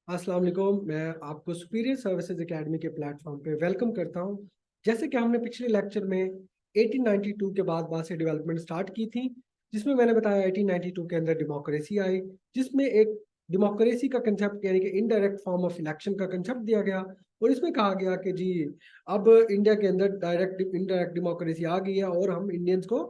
अस्सलाम वालेकुम। मैं आपको सुपीरियर सर्विसेज एकेडमी के प्लेटफॉर्म पे वेलकम करता हूं। जैसे कि हमने पिछले लेक्चर में 1892 के बाद से डेवलपमेंट स्टार्ट की थी, जिसमें मैंने बताया 1892 के अंदर डेमोक्रेसी आई, जिसमें एक डेमोक्रेसी का कंसेप्ट यानी कि इनडायरेक्ट फॉर्म ऑफ इलेक्शन का कंसेप्ट दिया गया। और इसमें कहा गया कि जी अब इंडिया के अंदर डायरेक्ट इनडायरेक्ट डेमोक्रेसी आ गई है और हम इंडियंस को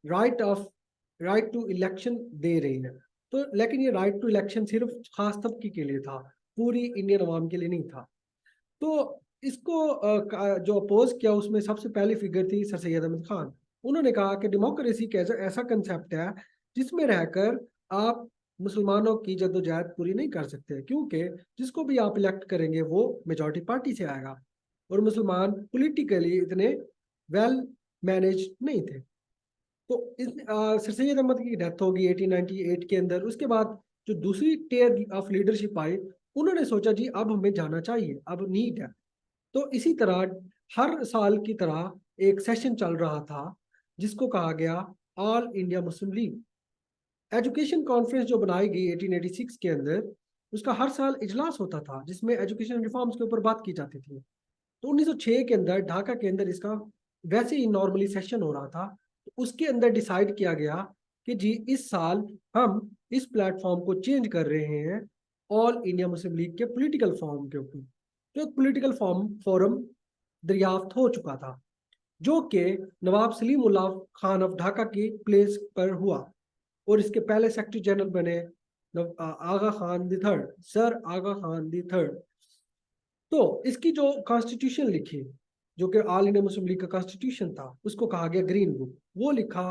राइट टू इलेक्शन दे रही है। तो लेकिन ये राइट टू इलेक्शन सिर्फ खास तबके के लिए था, पूरी इंडियन अवाम के लिए नहीं था। तो इसको जो अपोज किया उसमें सबसे पहली फिगर थी सर सैयद अहमद खान। उन्होंने कहा कि डेमोक्रेसी एक ऐसा ऐसा कंसेप्ट है जिसमें रहकर आप मुसलमानों की जद्दोजहद पूरी नहीं कर सकते, क्योंकि जिसको भी आप इलेक्ट करेंगे वो मेजॉरिटी पार्टी से आएगा और मुसलमान पॉलिटिकली इतने वेल मैनेज नहीं थे। तो सर सैयद अहमद की डेथ होगी 1898 के अंदर। उसके बाद जो दूसरी टेयर ऑफ लीडरशिप आई, उन्होंने सोचा जी अब हमें जाना चाहिए, अब नीड है। तो इसी तरह हर साल की तरह एक सेशन चल रहा था जिसको कहा गया all India Muslim league education conference, जो बनाई गई 1886 के अंदर। उसका हर साल इजलास होता था जिसमें एजुकेशन रिफॉर्म्स के ऊपर बात की जाती थी। तो 1906 के अंदर ढाका के अंदर इसका वैसे ही नॉर्मली सेशन हो रहा था। तो उसके अंदर डिसाइड किया गया कि जी इस साल हम इस प्लेटफॉर्म को चेंज कर रहे हैं ऑल इंडिया मुस्लिम लीग के पॉलिटिकल फॉर्म के ऊपर। जो पॉलिटिकल फॉर्म फोरम दरियाफ्त हो चुका था, जो कि नवाब सलीम उल्लाह खान ऑफ ढाका की प्लेस पर हुआ और इसके पहले सेक्रेटरी जनरल बने Aga Khan the third, sir Aga Khan the third. तो इसकी जो कॉन्स्टिट्यूशन लिखी, जो कि ऑल इंडिया मुस्लिम लीग का कॉन्स्टिट्यूशन था, उसको कहा गया ग्रीन बुक। वो लिखा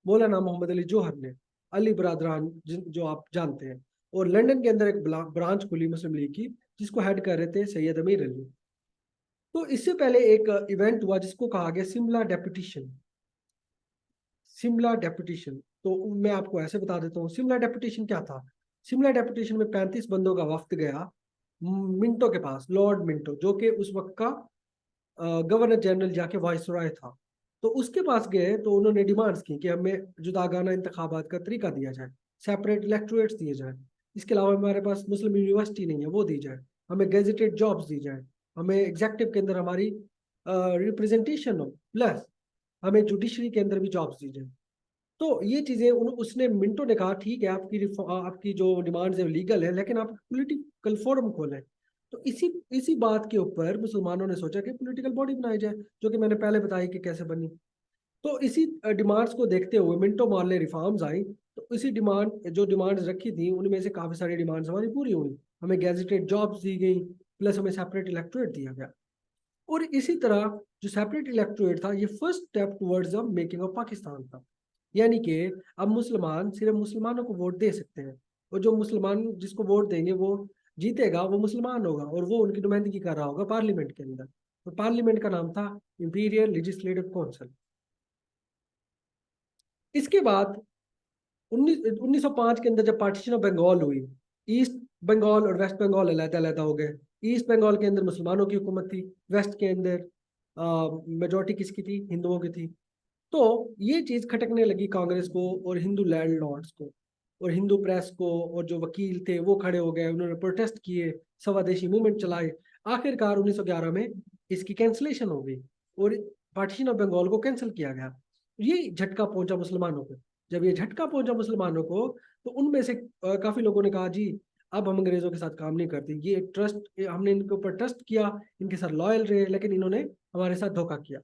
मौलाना मोहम्मद अली जौहर ने, अली बरादरान जो आप जानते हैं। और लंदन के अंदर एक ब्रांच खुली मुस्लिम लीग की जिसको हेड कर रहे थे सैयद अमीर अली। तो इससे पहले एक इवेंट हुआ जिसको कहा गया शिमला डेपुटेशन। शिमला डेपुटेशन, तो मैं आपको ऐसे बता देता हूँ शिमला डेपुटेशन क्या था। शिमला डेपुटेशन में 35 बंदों का वफ्द गया मिंटो के पास, लॉर्ड मिंटो, जो कि उस वक्त का गवर्नर जनरल जाके वाइसरॉय था। तो उसके पास गए तो उन्होंने डिमांड्स की कि हमें जुदागाना इंतखाबात का तरीका दिया जाए, सेपरेट इलेक्टोरेट्स दिए जाए, इसके अलावा हमारे पास मुस्लिम यूनिवर्सिटी नहीं है वो दी जाए, हमें गेजेटेड जॉब्स दी जाए, हमें एग्जेक्टिव के अंदर हमारी रिप्रेजेंटेशन हो, प्लस हमें जुडिशरी के अंदर भी जॉब्स दी जाए। तो ये चीजें उसने मिंटो ने कहा ठीक है, आपकी जो डिमांड्स है लीगल है, लेकिन आप पॉलिटिकल फोरम खोलें। तो इसी इसी बात के ऊपर मुसलमानों ने सोचा कि पॉलिटिकल बॉडी बनाई जाए, जो कि मैंने पहले बताया कि कैसे बनी। तो इसी डिमांड्स को देखते हुए मिंटो मॉर्ले रिफॉर्म्स आई। तो इसी डिमांड्स रखी थी उनमें से काफी सारी डिमांड्स हमारी पूरी हुई। हमें गैजेटेड जॉब्स दी गई, प्लस हमें सेपरेट इलेक्टोरेट दिया गया। और इसी तरह जो सेपरेट इलेक्टोरेट था, ये first step towards the making of Pakistan था। यानी कि अब मुसलमान सिर्फ मुसलमानों को वोट दे सकते हैं, और जो मुसलमान जिसको वोट देंगे वो जीतेगा, वो मुसलमान होगा और वो उनकी नुमाइंदगी कर रहा होगा पार्लियामेंट के अंदर। तो पार्लियामेंट का नाम था इंपीरियल लेजिस्लेटिव काउंसिल। इसके बाद 1905 के अंदर जब पार्टीशन ऑफ बंगाल हुई, ईस्ट बंगाल और वेस्ट बंगाल अलग अलग हो गए। ईस्ट बंगाल के अंदर मुसलमानों की हुकूमत थी, वेस्ट के अंदर मेजोरिटी किसकी थी, हिंदुओं की थी। तो ये चीज खटकने लगी कांग्रेस को और हिंदू लैंडलॉर्ड्स को और हिंदू प्रेस को, और जो वकील थे वो खड़े हो गए, उन्होंने प्रोटेस्ट किए, स्वदेशी मूवमेंट चलाए। आखिरकार 1911 में इसकी कैंसिलेशन हो गई और पार्टीशन ऑफ बंगाल को कैंसिल किया गया। ये झटका पहुंचा मुसलमानों को। जब ये झटका पहुंचा मुसलमानों को, तो उनमें से काफी लोगों ने कहा जी अब हम अंग्रेजों के साथ काम नहीं करते, ये ट्रस्ट हमने इनके ऊपर ट्रस्ट किया, इनके साथ लॉयल रहे, लेकिन इन्होंने हमारे साथ धोखा किया।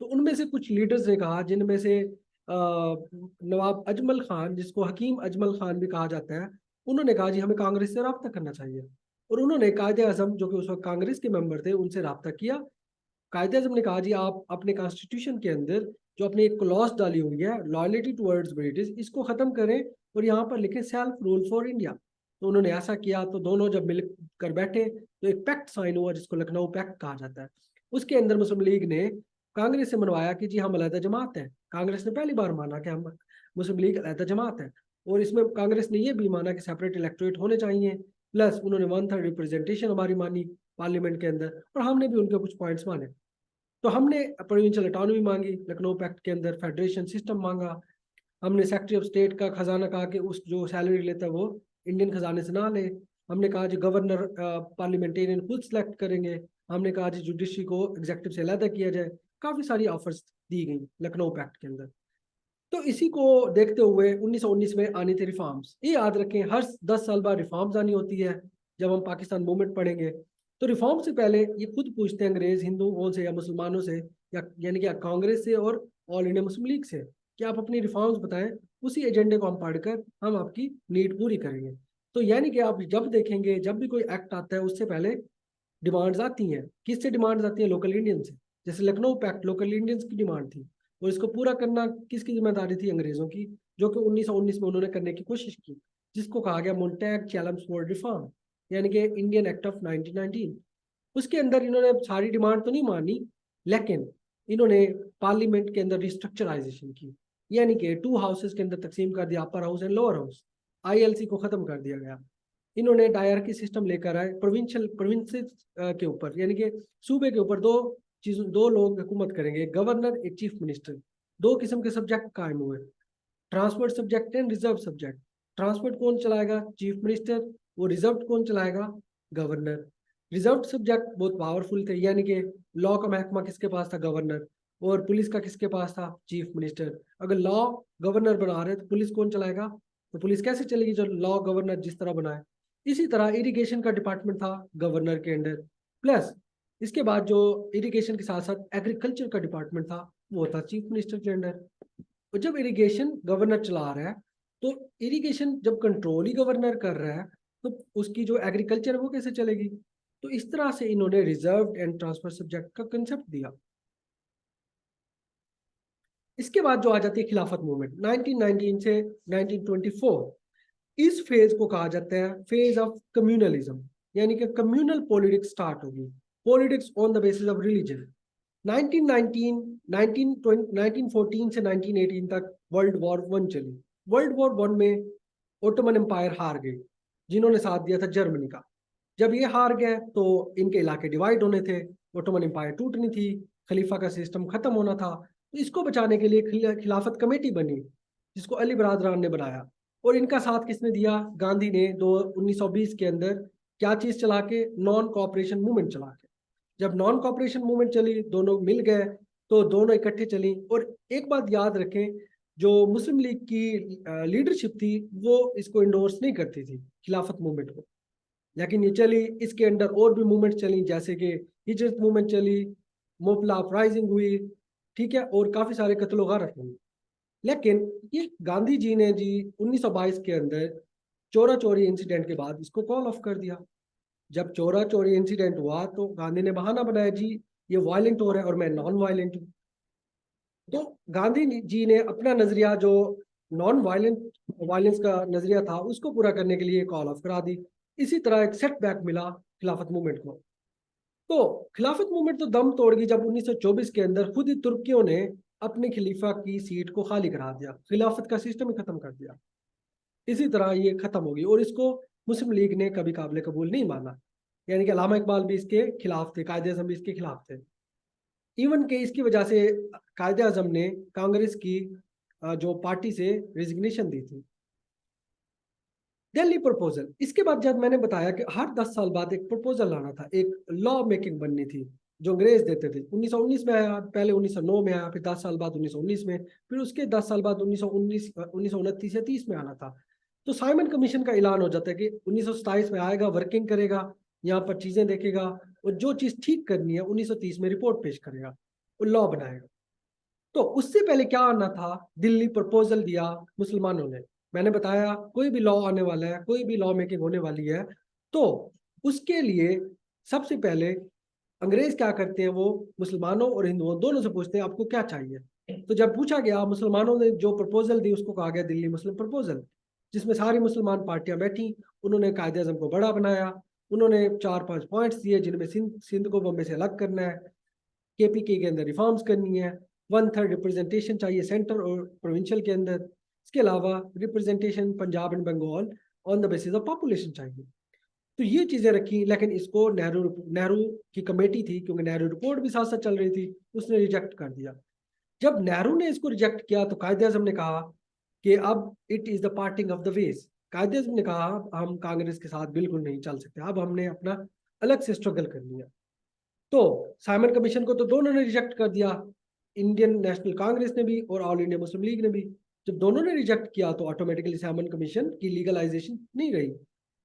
तो उनमें से कुछ लीडर्स ने कहा, जिनमें से नवाब अजमल खान, जिसको हकीम अजमल खान भी कहा जाता है, उन्होंने कहा जी हमें कांग्रेस से रब्ता करना चाहिए। और उन्होंने कायदे आजम, जो कि उस वक्त कांग्रेस के मेंबर थे, उनसे रब्ता किया। कायदे आजम ने कहा जी आप अपने कॉन्स्टिट्यूशन के अंदर जो अपनी एक क्लॉज डाली हुई है लॉयल्टी टुवर्ड्स ब्रिटिश, इसको खत्म करें और यहाँ पर लिखें सेल्फ रूल फॉर इंडिया। तो उन्होंने ऐसा किया। तो दोनों जब मिल कर बैठे तो एक पैक्ट साइन हुआ जिसको लखनऊ पैक्ट कहा जाता है। उसके अंदर मुस्लिम लीग ने कांग्रेस से मनवाया कि जी हम अलहदा जमात है। कांग्रेस ने पहली बार माना कि हम मुस्लिम लीग अलहदा जमात है, और इसमें कांग्रेस ने यह भी माना कि सेपरेट इलेक्टोरेट होने चाहिए, प्लस उन्होंने 1/3 रिप्रेजेंटेशन हमारी मानी पार्लियामेंट के अंदर, और हमने भी उनके कुछ पॉइंट्स माने। तो हमने प्रोविंशियल ऑटोनॉमी मांगी, लखनऊ पैक्ट के अंदर फेडरेशन सिस्टम मांगा। हमने सेक्रेटरी ऑफ स्टेट का खजाना कहा कि उस जो सैलरी लेता है वो इंडियन खजाने से ना ले। हमने कहा जी गवर्नर पार्लियामेंटेरियन खुद सेलेक्ट करेंगे, हमने कहा जी जुडिशरी को एग्जीक्यूटिव से अलग किया जाए, काफ़ी सारी ऑफर्स दी गई लखनऊ पैक्ट के अंदर। तो इसी को देखते हुए 1919 में आनी थी रिफॉर्म्स। ये याद रखें, हर 10 साल बाद रिफॉर्म्स आनी होती है। जब हम पाकिस्तान मूवमेंट पढ़ेंगे तो रिफॉर्म से पहले ये खुद पूछते हैं अंग्रेज हिंदुओं से या मुसलमानों से, या यानी कि कांग्रेस से और ऑल इंडिया मुस्लिम लीग से, कि आप अपनी रिफॉर्म्स बताएं, उसी एजेंडे को हम पढ़कर हम आपकी नीड पूरी करेंगे। तो यानी कि आप जब देखेंगे, जब भी कोई एक्ट आता है उससे पहले डिमांड्स आती हैं। किससे डिमांड्स आती है? लोकल इंडियन से। जैसे लखनऊ पैक्ट लोकल इंडियंस की डिमांड थी, और इसको पूरा करना किसकी जिम्मेदारी थी? अंग्रेजों की, जो कि 1919 में उन्होंने करने की कोशिश की, जिसको कहा गया मोंटैग चैलम्सफोर्ड रिफॉर्म, यानी कि इंडियन एक्ट ऑफ 1919। उसके अंदर इन्होंने सारी डिमांड तो नहीं मानी, लेकिन इन्होंने पार्लियामेंट के अंदर रिस्ट्रक्चराइजेशन की, यानी कि 2 हाउसेस के अंदर तकसीम कर दिया, upper house and lower house. ILC को खत्म कर दिया गया। इन्होंने डायरकी सिस्टम लेकर आए प्रोविंसेस के ऊपर, यानी कि सूबे के ऊपर दो लोग हुकूमत करेंगे, गवर्नर एक चीफ मिनिस्टर। 2 किस्म के सब्जेक्ट कायम हुए, transport subject and reserve subject. Transport कौन चलाएगा? Chief minister. वो रिजर्व कौन चलाएगा? गवर्नर। रिजर्व सब्जेक्ट बहुत पावरफुल थे, यानी कि लॉ का महकमा किसके पास था? गवर्नर। और पुलिस का किसके पास था? Chief minister. अगर लॉ गवर्नर बना रहे तो पुलिस कौन चलाएगा? तो पुलिस कैसे चलेगी जो लॉ गवर्नर जिस तरह बनाए? इसी तरह इरिगेशन का डिपार्टमेंट था गवर्नर के अंडर, प्लस इसके बाद जो इरिगेशन के साथ साथ एग्रीकल्चर का डिपार्टमेंट था वो था चीफ मिनिस्टर के अंडर। और जब इरिगेशन गवर्नर चला रहा है, तो इरिगेशन जब कंट्रोल ही गवर्नर कर रहा है, तो उसकी जो एग्रीकल्चर है वो कैसे चलेगी? तो इस तरह से इन्होंने रिजर्व एंड ट्रांसफर सब्जेक्ट का कंसेप्ट दिया। इसके बाद जो आ जाती है खिलाफत मूवमेंट 1919 से 1924, इस फेज को कहा जाता है फेज ऑफ कम्युनलिज्म, यानी कि कम्युनल पॉलिटिक्स स्टार्ट होगी, politics on the basis of religion. 1914 से 1918 तक वर्ल्ड वॉर 1 चली। वर्ल्ड वॉर 1 में ओटोमन एम्पायर हार गई, जिन्होंने साथ दिया था जर्मनी का। जब ये हार गए तो इनके इलाके डिवाइड होने थे, ओटोमन एम्पायर टूटनी थी, खलीफा का सिस्टम खत्म होना था। तो इसको बचाने के लिए खिलाफत कमेटी बनी, जिसको अली बरादरान ने बनाया। और इनका साथ किसने दिया? गांधी ने 1920 के अंदर क्या चीज चला के? नॉन कॉपरेशन मूवमेंट चला के। जब नॉन कॉपरेशन मूवमेंट चली, दोनों मिल गए, तो दोनों इकट्ठे चली। और एक बात याद रखें, जो मुस्लिम लीग की लीडरशिप थी वो इसको इंडोर्स नहीं करती थी, खिलाफत मूवमेंट को, लेकिन ये चली। इसके अंदर और भी मूवमेंट चली, जैसे कि हिजरत मूवमेंट चली, मोपला अपराइजिंग हुई, ठीक है, और काफी सारे कत्लो गारत हुई। लेकिन ये गांधी जी ने जी 1922 के अंदर चोरा चोरी इंसिडेंट के बाद इसको कॉल ऑफ कर दिया। जब चोरा चोरी इंसिडेंट हुआ तो गांधी ने बहाना बनाया, जी ये वायलेंट हो रहा है और मैं नॉन वायलेंट हूँ। तो गांधी जी ने अपना नजरिया, जो नॉन वायलेंट वायलेंस का नजरिया था, उसको पूरा करने के लिए कॉल ऑफ करा दी। इसी तरह एक सेटबैक मिला खिलाफत मूवमेंट को। तो खिलाफत मूवमेंट तो दम तोड़ गई जब 1924 के अंदर खुद ही तुर्कियों ने अपने खलीफा की सीट को खाली करा दिया, खिलाफत का सिस्टम ही खत्म कर दिया। इसी तरह ये खत्म होगी, और इसको मुस्लिम लीग ने कभी काबिल कबूल नहीं माना। यानी कि अल्लामा इकबाल भी इसके खिलाफ थे, कायदे आज़म भी इसके खिलाफ थे। इवन के इसकी वजह से कायदे आज़म ने कांग्रेस की जो पार्टी से रेजिग्नेशन दी थी। दिल्ली प्रपोजल, इसके बाद जब मैंने बताया कि हर 10 साल बाद एक प्रपोजल लाना था, एक लॉ मेकिंग बननी थी जो अंग्रेज देते थे। 1919 में आया, पहले 1909 में आया, फिर 10 साल बाद 1919 में, फिर उसके 10 साल बाद 1929 या 30 में आना था। तो साइमन कमीशन का ऐलान हो जाता है कि 1927 में आएगा, वर्किंग करेगा, यहाँ पर चीजें देखेगा, और जो चीज ठीक करनी है 1930 में रिपोर्ट पेश करेगा और लॉ बनाएगा। तो उससे पहले क्या आना था? दिल्ली प्रपोजल दिया मुसलमानों ने। मैंने बताया कोई भी लॉ आने वाला है, कोई भी लॉ मेकिंग होने वाली है, तो उसके लिए सबसे पहले अंग्रेज क्या करते हैं, वो मुसलमानों और हिंदुओं दोनों से पूछते हैं आपको क्या चाहिए। तो जब पूछा गया, मुसलमानों ने जो प्रपोजल दी उसको कहा गया दिल्ली मुस्लिम प्रपोजल, जिसमें सारी मुसलमान पार्टियां बैठी। उन्होंने कायदे आज़म को बड़ा बनाया, उन्होंने 4-5 पॉइंट्स दिए, जिनमें सिंध को बम्बे से अलग करना है, केपीके के अंदर रिफॉर्म्स करनी है, 1/3 रिप्रेजेंटेशन चाहिए सेंटर और प्रोविंशियल के अंदर, इसके अलावा representation Punjab and Bengal on the basis of population चाहिए। तो ये चीजें रखी, लेकिन इसको नेहरू की कमेटी थी, क्योंकि नेहरू रिपोर्ट भी साथ साथ चल रही थी, उसने रिजेक्ट कर दिया। जब नेहरू ने इसको रिजेक्ट किया तो कायदे आज़म ने कहा कि अब it is the parting of the ways, कायदे आज़म ने कहा हम कांग्रेस के साथ बिल्कुल नहीं चल सकते, अब हमने अपना अलग से स्ट्रगल कर लिया। तो साइमन कमीशन को तो दोनों ने रिजेक्ट कर दिया, इंडियन नेशनल कांग्रेस ने भी और ऑल इंडिया मुस्लिम लीग ने भी। जब दोनों ने रिजेक्ट किया तो ऑटोमेटिकली साइमन कमीशन की लीगलाइजेशन नहीं रही,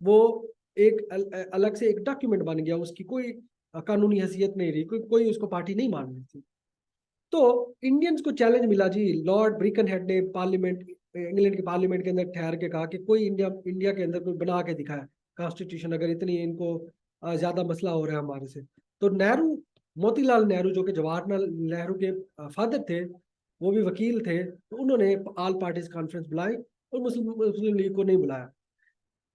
वो एक अलग से एक डॉक्यूमेंट बन गया, उसकी कोई कानूनी हैसियत नहीं रही, कोई उसको पार्टी नहीं मान रही थी। तो इंडियंस को चैलेंज मिला जी, लॉर्ड ब्रिकन हेड ने पार्लियामेंट, इंग्लैंड के पार्लियामेंट के अंदर ठहर के कहा कि कोई इंडिया के अंदर कोई बना के दिखाए कॉन्स्टिट्यूशन, अगर इतनी इनको ज्यादा मसला हो रहा है हमारे से। तो नेहरू, मोतीलाल नेहरू जो कि जवाहरलाल नेहरू के फादर थे, वो भी वकील थे, तो उन्होंने ऑल पार्टीज कॉन्फ्रेंस बुलाई और मुस्लिम लीग को नहीं बुलाया।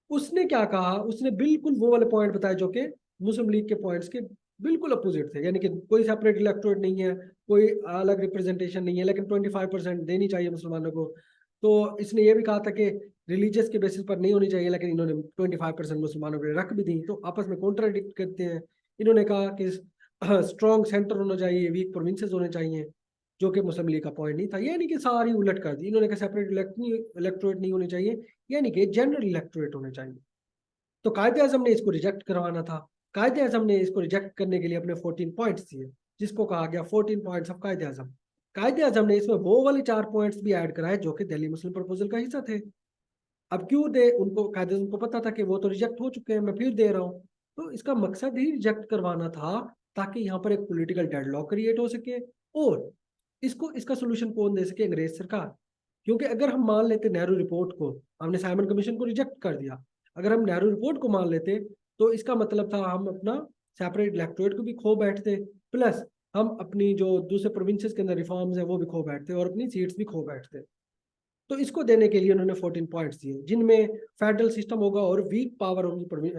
उसने क्या कहा, उसने बिल्कुल वो वाले पॉइंट बताए जो कि मुस्लिम लीग के पॉइंट्स के बिल्कुल अपोजिट थे, यानी कि कोई सेपरेट इलेक्टोरेट नहीं है, कोई अलग रिप्रेजेंटेशन नहीं है, लेकिन 25% देनी चाहिए मुसलमानों को। तो इसने ये भी कहा था कि रिलीजियस के बेसिस पर नहीं होनी चाहिए, लेकिन इन्होंने 25% मुसलमानों को रख भी दी, तो आपस में कॉन्ट्राडिक्ट करते हैं। इन्होंने कहा कि स्ट्रॉन्ग सेंटर होना चाहिए, वीक प्रोविंसेस होने चाहिए, जो कि मुस्लिम लीग का पॉइंट नहीं था। यानी कि सारी उलट कर दी इन्होंने, कहा सेपरेट इलेक्टोरेट नहीं होनी चाहिए, यानी कि जनरल इलेक्टोरेट होने चाहिए। तो कायदे आजम ने इसको रिजेक्ट करवाना था। कायदे आजम ने इसको रिजेक्ट करने के लिए अपने 14 पॉइंट्स दिए, जिसको कहा गया 14 पॉइंट्स ऑफ कायदे आजम। कायदे आजम ने इसमें वो वाले 4 पॉइंट्स भी ऐड कराए जो कि दिल्ली मुस्लिम प्रपोजल का हिस्सा थे। अब क्यों दे, उनको कायदे आजम को पता था कि वो तो रिजेक्ट हो चुके हैं, मैं फिर दे रहा हूँ। तो इसका मकसद ही रिजेक्ट करवाना था, ताकि यहाँ पर एक पॉलिटिकल डेडलॉक क्रिएट हो सके, और इसको इसका सोल्यूशन कौन दे सके, अंग्रेज सरकार। क्योंकि अगर हम मान लेते नेहरू रिपोर्ट को, हमने साइमन कमीशन को रिजेक्ट कर दिया, अगर हम नेहरू रिपोर्ट को मान लेते तो इसका मतलब था हम अपना सेपरेट इलेक्टोरेट को भी खो बैठते, प्लस हम अपनी जो दूसरे प्रोविंसेस के अंदर रिफॉर्म्स है वो भी खो बैठते और अपनी सीट्स भी खो बैठते। तो इसको देने के लिए उन्होंने 14 पॉइंट्स दिए, जिनमें फेडरल सिस्टम होगा और वीक पावर होगी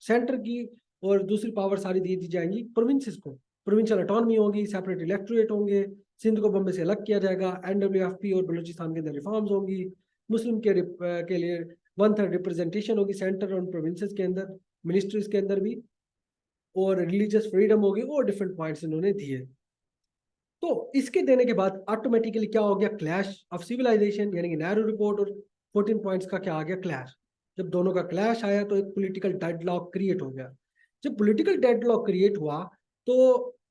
सेंटर की, और दूसरी पावर सारी दी जाएंगी प्रोविंसेस को। प्रोविंशियल ऑटोनॉमी होगी, सेपरेट इलेक्टोरेट होंगे, सिंध को बम्बे से अलग किया जाएगा, एनडब्ल्यूएफपी और बलूचिस्तान के अंदर रिफॉर्म्स होंगी, मुस्लिम के लिए 1/3 रिप्रेजेंटेशन होगी सेंटर और प्रोविंसेस के अंदर, मिनिस्ट्रीज के अंदर भी, और रिलीजियस फ्रीडम होगी, और डिफरेंट पॉइंट्स इन्होंने दिए। तो इसके देने के बाद ऑटोमेटिकली क्या हो गया, क्लैश ऑफ सिविलाइजेशन, यानी कि नेहरू रिपोर्ट और 14 पॉइंट्स का क्या आ गया, क्लैश। जब दोनों का क्लैश आया तो एक पॉलिटिकल डेडलॉक क्रिएट हो गया। जब पॉलिटिकल डेडलॉक क्रिएट हुआ तो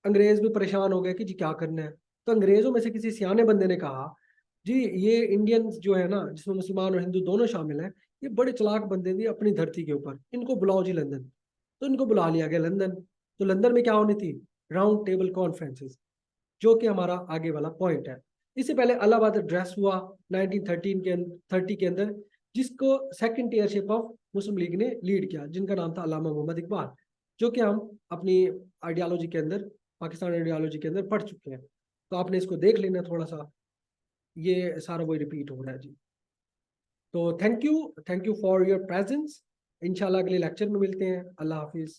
अंग्रेज भी परेशान हो गए कि जी क्या करना है। तो अंग्रेजों में से किसी सियाने बंदे ने कहा, जी ये इंडियंस जो है ना, जिसमें मुसलमान और हिंदू दोनों शामिल हैं, ये बड़े चालाक बंदे थे अपनी धरती के ऊपर, इनको बुलाओ जी लंदन। तो इनको बुला लिया गया लंदन। तो लंदन में क्या होनी थी, राउंड टेबल कॉन्फ्रेंसेस, जो कि हमारा आगे वाला पॉइंट है। इससे पहले इलाहाबाद एड्रेस हुआ 1930 के अंदर, जिसको सेकंड ईयरशिप ऑफ मुस्लिम लीग ने लीड किया, जिनका नाम था अल्लामा मोहम्मद इकबाल, जो कि हम अपनी आइडियालॉजी के अंदर, पाकिस्तान आइडियालॉजी के अंदर पढ़ चुके हैं। तो आपने इसको देख लेना थोड़ा सा, ये सारा वही रिपीट हो रहा है जी। तो thank you for your presence. इंशाल्लाह अगले लेक्चर में मिलते हैं। अल्लाह हाफिज।